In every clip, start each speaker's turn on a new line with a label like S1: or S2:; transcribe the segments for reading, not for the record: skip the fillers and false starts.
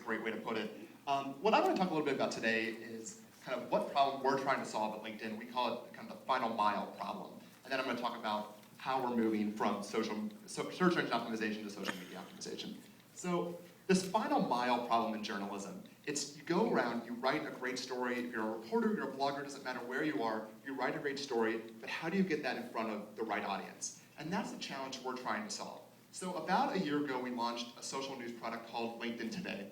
S1: a great way to put it. What I want to talk a little bit about today is kind of what problem we're trying to solve at LinkedIn. We call it kind of the final mile problem. And then I'm going to talk about how we're moving from search engine optimization to social media optimization. So this final mile problem in journalism, it's you go around, you write a great story. If you're a reporter, you're a blogger, doesn't matter where you are, you write a great story, but how do you get that in front of the right audience? And that's the challenge we're trying to solve. So about a year ago, we launched a social news product called LinkedIn Today.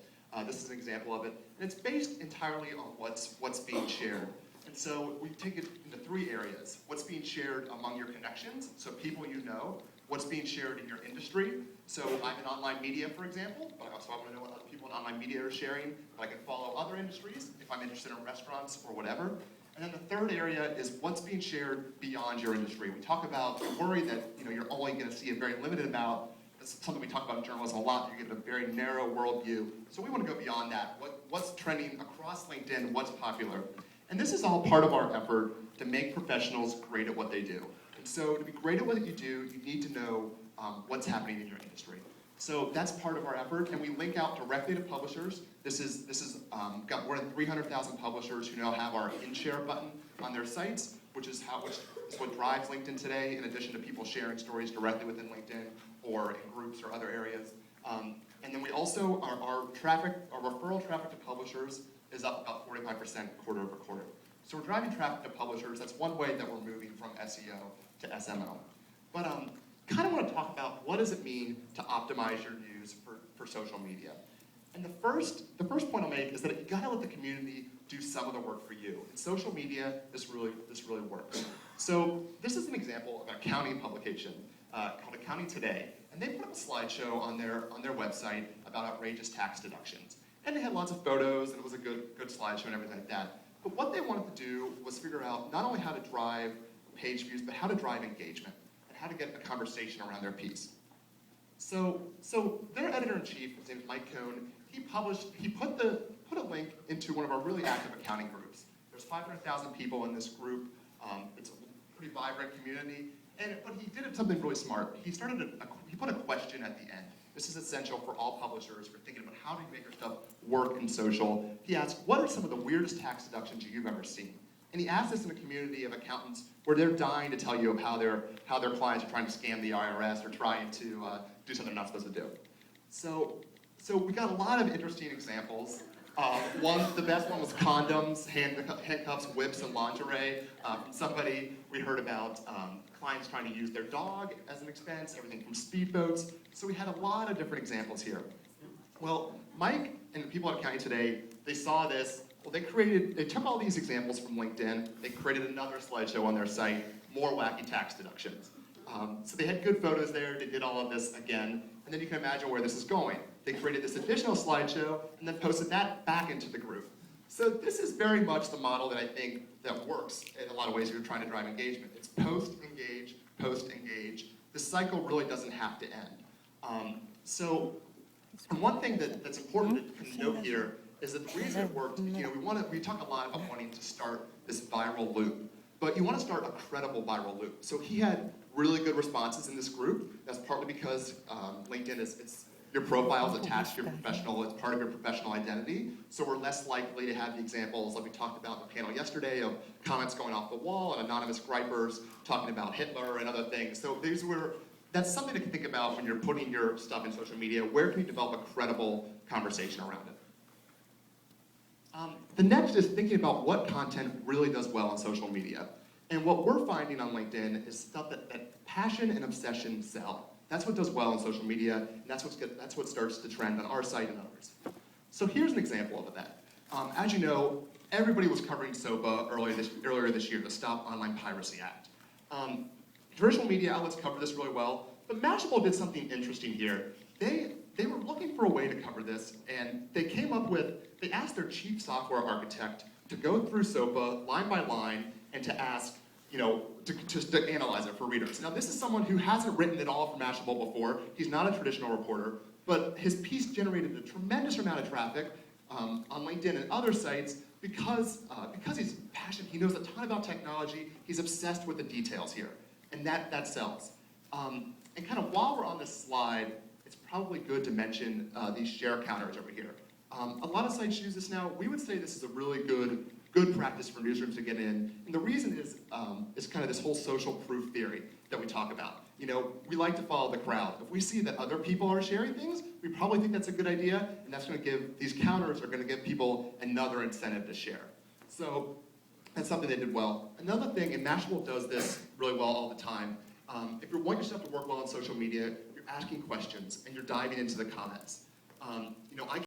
S1: This is an example of it. And it's based entirely on what's being shared. And so we take it into three areas. What's being shared among your connections, so people you know. What's being shared in your industry. So I'm in online media, for example, but also I want to know what other people in online media are sharing, but I can follow other industries if I'm interested in restaurants or whatever. And then the third area is what's being shared beyond your industry. We talk about the worry that you're only going to see a very limited amount. It's something we talk about in journalism a lot. You get a very narrow worldview. So we want to go beyond that. What's trending across LinkedIn? What's popular? And this is all part of our effort to make professionals great at what they do. And so to be great at what you do, you need to know what's happening in your industry. So that's part of our effort, and we link out directly to publishers. This is got more than 300,000 publishers who now have our InShare button on their sites, which is what drives LinkedIn Today, in addition to people sharing stories directly within LinkedIn or in groups or other areas. And then we also, our referral traffic to publishers is up about 45% quarter over quarter. So we're driving traffic to publishers. That's one way that we're moving from SEO to SMO. But kind of want to talk about what does it mean to optimize your news for social media. And the first point I'll make is that you got to let the community do some of the work for you. In social media, this really works. So this is an example of an accounting publication called Accounting Today, and they put up a slideshow on their website about outrageous tax deductions. And they had lots of photos, and it was a good slideshow and everything like that. But what they wanted to do was figure out not only how to drive page views, but how to drive engagement and how to get a conversation around their piece. So their editor-in-chief, his name is Mike Cohn, he put a link into one of our really active accounting groups. There's 500,000 people in this group. It's a pretty vibrant community. But he did something really smart. He put a question at the end. This is essential for all publishers for thinking about how do you make your stuff work in social. He asked, what are some of the weirdest tax deductions you've ever seen? And he asked this in a community of accountants where they're dying to tell you of how their clients are trying to scam the IRS or trying to do something they're not supposed to do. So we got a lot of interesting examples. The best one was condoms, handcuffs, whips, and lingerie. From somebody we heard about clients trying to use their dog as an expense, everything from speedboats. So we had a lot of different examples here. Well, Mike and the people at Accounting Today, they saw this. Well, they took all these examples from LinkedIn, they created another slideshow on their site, more wacky tax deductions. So they had good photos there, they did all of this again, and then you can imagine where this is going. They created this additional slideshow and then posted that back into the group. So this is very much the model that I think that works in a lot of ways if you're trying to drive engagement. It's post-engage, post-engage. The cycle really doesn't have to end. And one thing that's important to note here is that the reason it worked, we talk a lot about wanting to start this viral loop, but you want to start a credible viral loop. So he had really good responses in this group. That's partly because LinkedIn your profile is attached to your professional, it's part of your professional identity. So we're less likely to have the examples like we talked about in the panel yesterday of comments going off the wall and anonymous gripers talking about Hitler and other things. So that's something to think about when you're putting your stuff in social media. Where can you develop a credible conversation around it? The next is thinking about what content really does well on social media. And what we're finding on LinkedIn is stuff that passion and obsession sell. That's what does well on social media, and that's what starts to trend on our site and others. So here's an example of that. As you know, everybody was covering SOPA earlier this year, the Stop Online Piracy Act. Traditional media outlets cover this really well, but Mashable did something interesting here. They were looking for a way to cover this, and they asked their chief software architect to go through SOPA line by line and to ask, to analyze it for readers. Now, this is someone who hasn't written at all for Mashable before. He's not a traditional reporter, but his piece generated a tremendous amount of traffic on LinkedIn and other sites because he's passionate. He knows a ton about technology. He's obsessed with the details here, and that sells. And kind of while we're on this slide, it's probably good to mention these share counters over here. A lot of sites use this now. We would say this is a really good practice for newsrooms to get in. And the reason is kind of this whole social proof theory that we talk about. You know, we like to follow the crowd. If we see that other people are sharing things, we probably think that's a good idea, and that's going to give, these counters are going to give people another incentive to share. So that's something they did well. Another thing, and Mashable does this really well all the time, if you want your stuff to work well on social media, you're asking questions and you're diving into the comments. You know, I